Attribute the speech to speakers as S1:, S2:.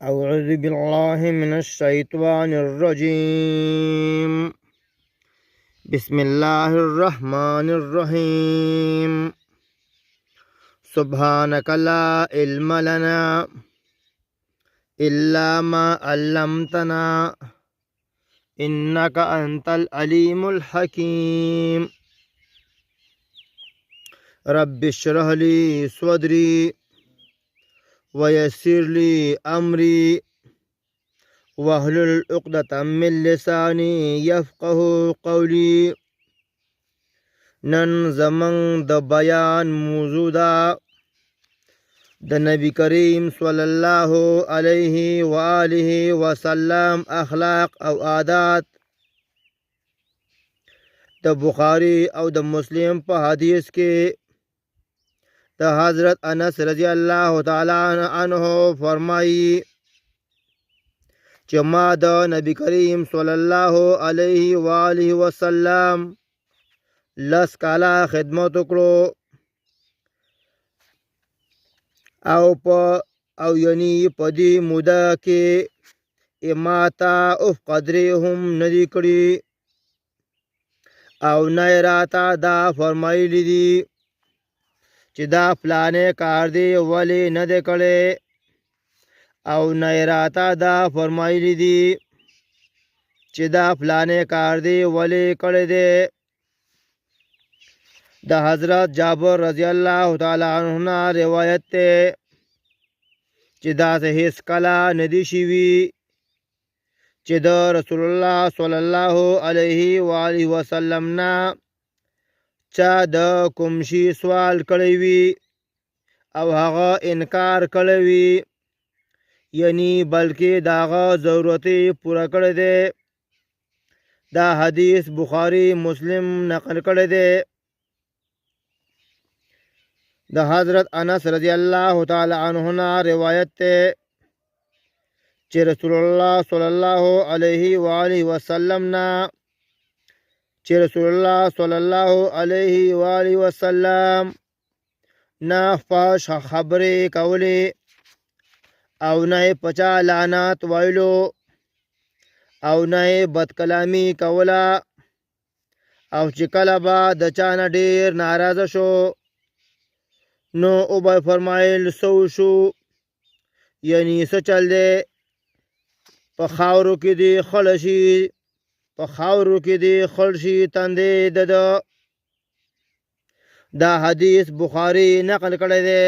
S1: أعوذ بالله من الشيطان الرجيم. بسم الله الرحمن الرحيم. سبحانك لا علم لنا إلا ما علمتنا إنك أنت العليم الحكيم. رب اشرح لي صدري ويسر لي أمري واحلل عقدة من لساني يفقه قولي. نن زمن د بیان موضوع ده د نبی کریم صلی الله علیه و آله وسلم اخلاق او عادات. د بخاری او د مسلم په حدیث کې د حضرت انس رضی الله تعالی عنه فرمایي چې ما د نبی کریم صلی الله علیه و آله وسلم لس کاله خدمت وکړو او یعنی په دې موده کې ماته اف قدرې هم نه دي کړي او نه یې راته دا فرمایلی دي چې دا فلانې کار دی ولې نه دی کړی او نه یې راته دا فرمایلی دي چې دا فلانې کار دی ولې کړی دی. د حضرت جابر رضی الله تعالی عنه نه روایت دی چې داسې هیڅ کله نه دي شوي چې د رسول الله صلی الله علیه و آله وسلم نه چا د کوم شي سوال کړی وي او هغه انکار کړی وي، یعنی بلکې د هغه ضرورت یې پوره کړی دی. دا حدیث بخاری مسلم نقل کړی دی. د حضرت انس رضی الله تعالی عنه نه روایت دی چې رسول الله صلی الله علیه و آله وسلم نه نه فحش خبرې کولې او نه یې په چا لعنت ویلو او نه یې بدکلامي کوله، او چې کله به د چا نه ډېر ناراضه شو نو او به فرمایل سو شو، یعنی څه چل دی، په خاورو کې دې خړ شي تندې د دا حدیث بخاری نقل کړی دی.